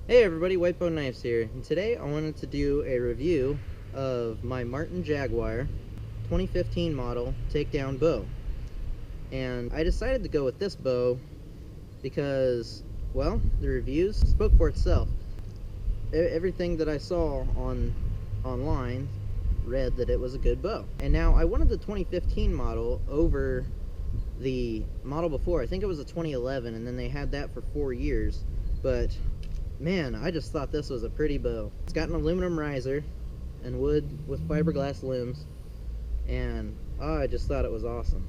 Hey everybody, White Bone Knives here, and today I wanted to do a review of my Martin Jaguar 2015 model takedown bow. And I decided to go with this bow because, well, the reviews spoke for itself. Everything that I saw online read that it was a good bow. And now I wanted the 2015 model over the model before. I think it was a 2011, and then they had that for 4 years, but man, I just thought this was a pretty bow. It's got an aluminum riser and wood with fiberglass limbs, and I just thought it was awesome.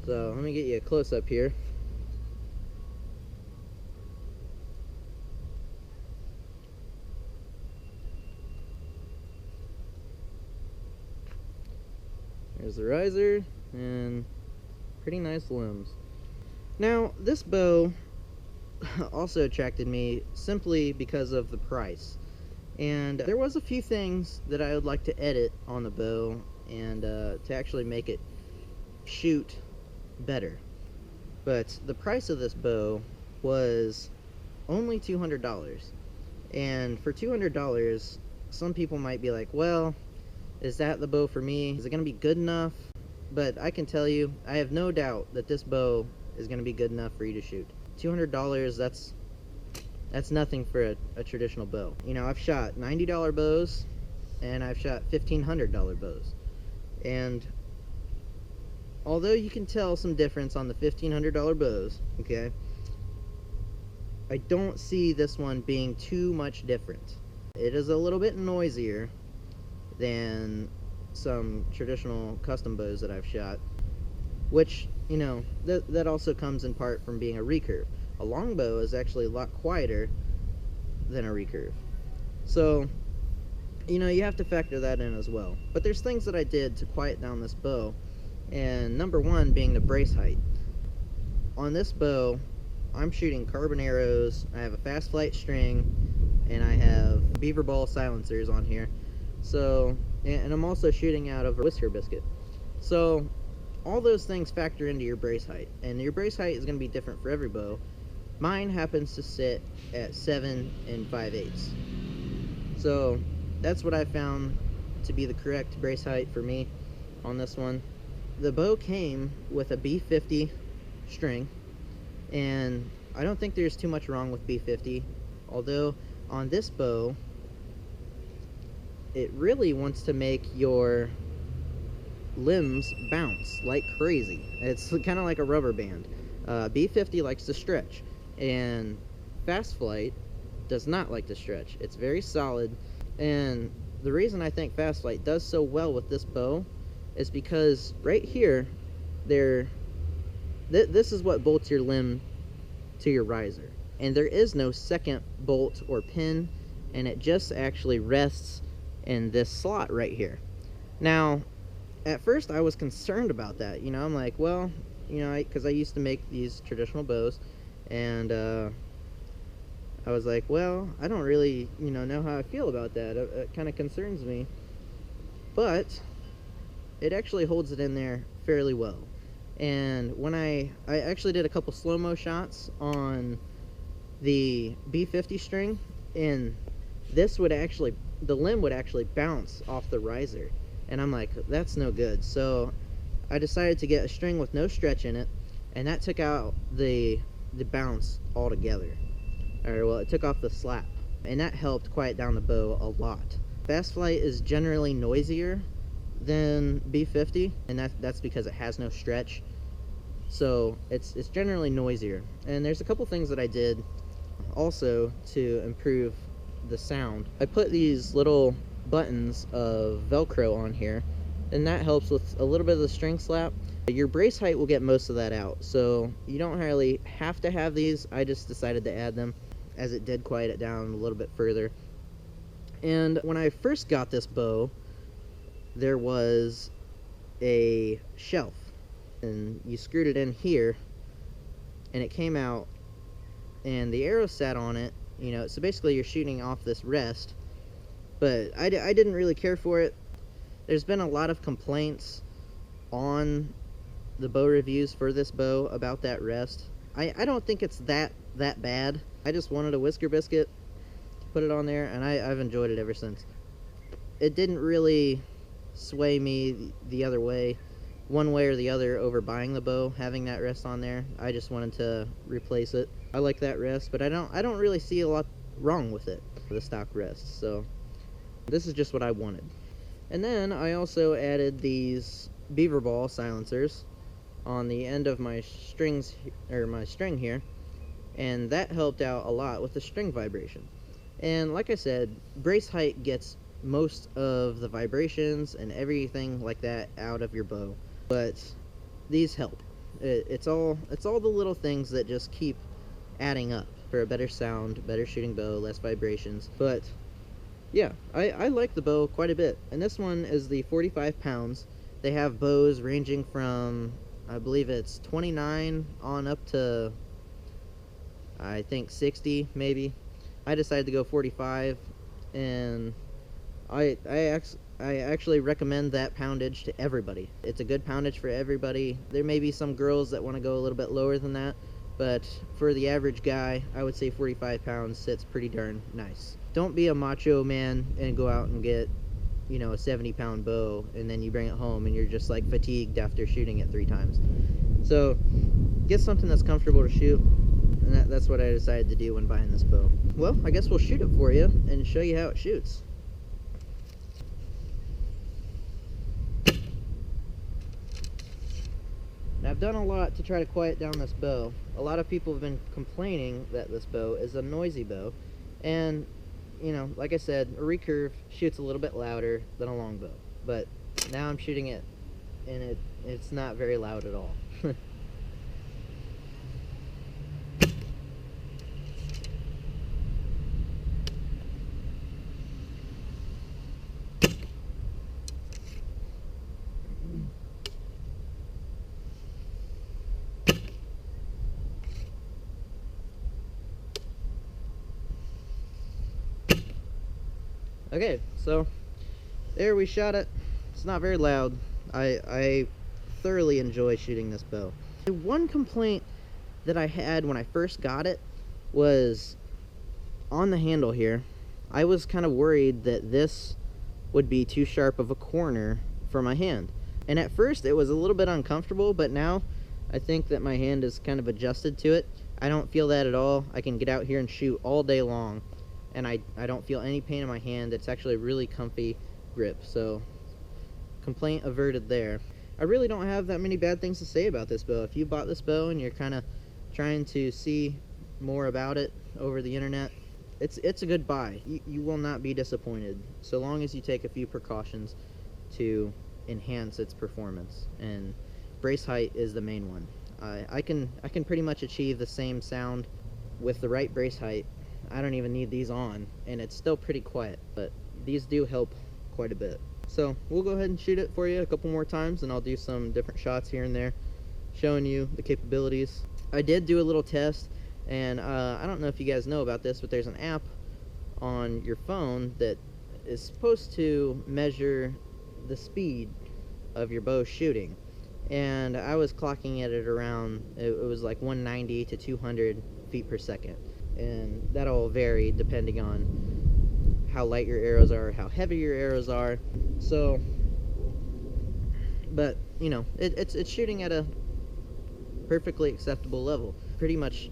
So let me get you a close-up here. There's the riser and pretty nice limbs. Now, this bow also attracted me simply because of the price. And there was a few things that I would like to edit on the bow and to actually make it shoot better. But the price of this bow was only $200. And for $200, some people might be like, well, is that the bow for me? Is it going to be good enough? But I can tell you, I have no doubt that this bow is going to be good enough for you to shoot. $200, that's nothing for a traditional bow. You know, I've shot $90 bows and I've shot $1,500 bows. And although you can tell some difference on the $1,500 bows, okay, I don't see this one being too much different. It is a little bit noisier than some traditional custom bows that I've shot, which, you know, that also comes in part from being a recurve. A longbow is actually a lot quieter than a recurve. So, you know, you have to factor that in as well. But there's things that I did to quiet down this bow, and number one being the brace height. On this bow, I'm shooting carbon arrows, I have a fast flight string, and I have beaver ball silencers on here. So, and I'm also shooting out of a whisker biscuit. So, all those things factor into your brace height, and your brace height is going to be different for every bow. Mine happens to sit at 7 5/8. So that's what I found to be the correct brace height for me on this one. The bow came with a B50 string, and I don't think there's too much wrong with B50, although on this bow it really wants to make your limbs bounce like crazy. It's kind of like a rubber band. B50 likes to stretch, and fast flight does not like to stretch. It's very solid, and the reason I think fast flight does so well with this bow is because right here, this is what bolts your limb to your riser, and there is no second bolt or pin, and it just actually rests in this slot right here. Now, at first I was concerned about that. You know, I'm like, well, you know, because I used to make these traditional bows, and I was like, well, I don't really, you know how I feel about that. It kind of concerns me, but it actually holds it in there fairly well. And when I actually did a couple slow-mo shots on the B50 string, and this would actually, the limb would actually bounce off the riser, and I'm like, that's no good. So I decided to get a string with no stretch in it, and that took out the bounce altogether. Or, well, it took off the slap, and that helped quiet down the bow a lot. Fast flight is generally noisier than B50, and that's because it has no stretch. So it's generally noisier. And there's a couple things that I did also to improve the sound. I put these little buttons of Velcro on here, and that helps with a little bit of the string slap. Your brace height will get most of that out, so you don't really have to have these. I just decided to add them, as it did quiet it down a little bit further. And when I first got this bow, there was a shelf, and you screwed it in here, and it came out, and the arrow sat on it, you know, so basically you're shooting off this rest, but I didn't really care for it. There's been a lot of complaints on the bow reviews for this bow about that rest. I don't think it's that bad. I just wanted a whisker biscuit, put it on there, and I've enjoyed it ever since. It didn't really sway me the other way, one way or the other, over buying the bow, having that rest on there. I just wanted to replace it. I like that rest, but I don't really see a lot wrong with it, the stock rest. So this is just what I wanted. And then I also added these beaver ball silencers on the end of my strings, or my string here, and that helped out a lot with the string vibration. And like I said, brace height gets most of the vibrations and everything like that out of your bow, but these help. It's all the little things that just keep adding up for a better sound, better shooting bow, less vibrations. But yeah, I like the bow quite a bit. And this one is the 45 pounds. They have bows ranging from, I believe it's 29 on up to, I think 60 maybe. I decided to go 45, and I actually recommend that poundage to everybody. It's a good poundage for everybody. There may be some girls that want to go a little bit lower than that, but for the average guy, I would say 45 pounds sits pretty darn nice. Don't be a macho man and go out and get, you know, a 70-pound bow, and then you bring it home and you're just like fatigued after shooting it 3 times. So get something that's comfortable to shoot, and that's what I decided to do when buying this bow. Well, I guess we'll shoot it for you and show you how it shoots. Now, I've done a lot to try to quiet down this bow. A lot of people have been complaining that this bow is a noisy bow, and you know, like I said, a recurve shoots a little bit louder than a longbow, but now I'm shooting it and it's not very loud at all. Okay, so there we shot it. It's not very loud. I thoroughly enjoy shooting this bow. The one complaint that I had when I first got it was on the handle here. I was kind of worried that this would be too sharp of a corner for my hand. And at first it was a little bit uncomfortable, but now I think that my hand is kind of adjusted to it. I don't feel that at all. I can get out here and shoot all day long, and I don't feel any pain in my hand. It's actually a really comfy grip, so complaint averted there. I really don't have that many bad things to say about this bow. If you bought this bow and you're kind of trying to see more about it over the internet, it's a good buy. You will not be disappointed, so long as you take a few precautions to enhance its performance, and brace height is the main one. I can pretty much achieve the same sound with the right brace height. I don't even need these on, and it's still pretty quiet, but these do help quite a bit. So we'll go ahead and shoot it for you a couple more times, and I'll do some different shots here and there showing you the capabilities. I did do a little test, and I don't know if you guys know about this, but there's an app on your phone that is supposed to measure the speed of your bow shooting, and I was clocking it at around, it was like 190 to 200 feet per second. And that'll vary depending on how light your arrows are, how heavy your arrows are. So, but you know, it's shooting at a perfectly acceptable level. Pretty much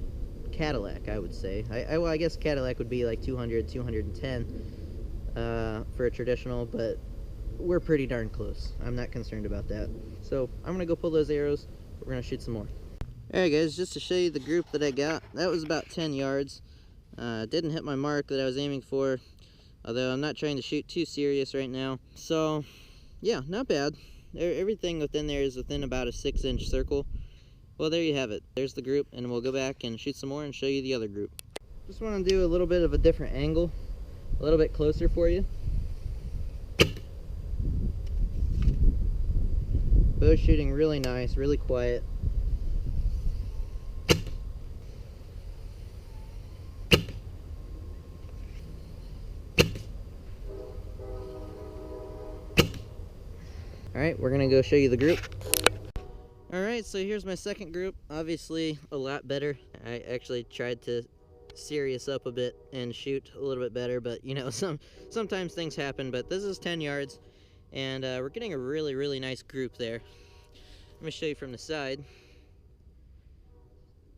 Cadillac, I would say. Well, I guess Cadillac would be like 200, 210 for a traditional, but we're pretty darn close. I'm not concerned about that. So I'm gonna go pull those arrows. We're gonna shoot some more. Alright guys, just to show you the group that I got, that was about 10 yards. Didn't hit my mark that I was aiming for, although I'm not trying to shoot too serious right now. So, yeah, not bad. Everything within there is within about a 6-inch circle. Well, there you have it. There's the group, and we'll go back and shoot some more and show you the other group. Just want to do a little bit of a different angle, a little bit closer for you. Bow shooting really nice, really quiet. Alright, we're gonna go show you the group. Alright, so here's my second group. Obviously a lot better. I actually tried to serious up a bit and shoot a little bit better, but you know, sometimes things happen. But this is 10 yards, and we're getting a really nice group there. Let me show you from the side.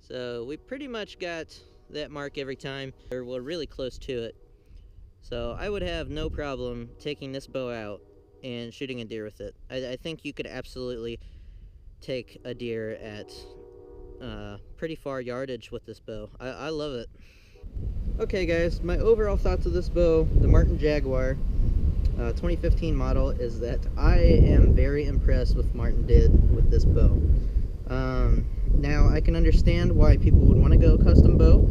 So we pretty much got that mark every time, or we're really close to it. So I would have no problem taking this bow out and shooting a deer with it. I think you could absolutely take a deer at pretty far yardage with this bow. I love it. Okay guys, my overall thoughts of this bow, the Martin Jaguar 2015 model, is that I am very impressed with what Martin did with this bow. Now I can understand why people would want to go custom bow.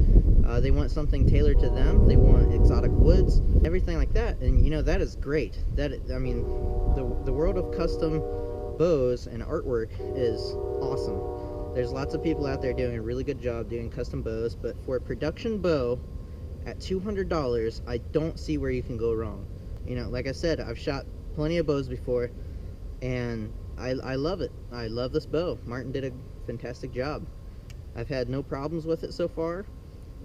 They want something tailored to them. They want exotic woods, everything like that, and you know, that is great. I mean, the world of custom bows and artwork is awesome. There's lots of people out there doing a really good job doing custom bows, but for a production bow at $200, I don't see where you can go wrong. You know, like I said, I've shot plenty of bows before, and I love it. I love this bow. Martin did a fantastic job. I've had no problems with it so far,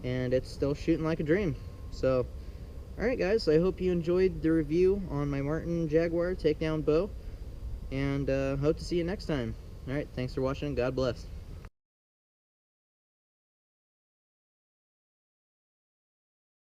and it's still shooting like a dream. So, alright guys, I hope you enjoyed the review on my Martin Jaguar takedown bow, and hope to see you next time. Alright, thanks for watching. God bless.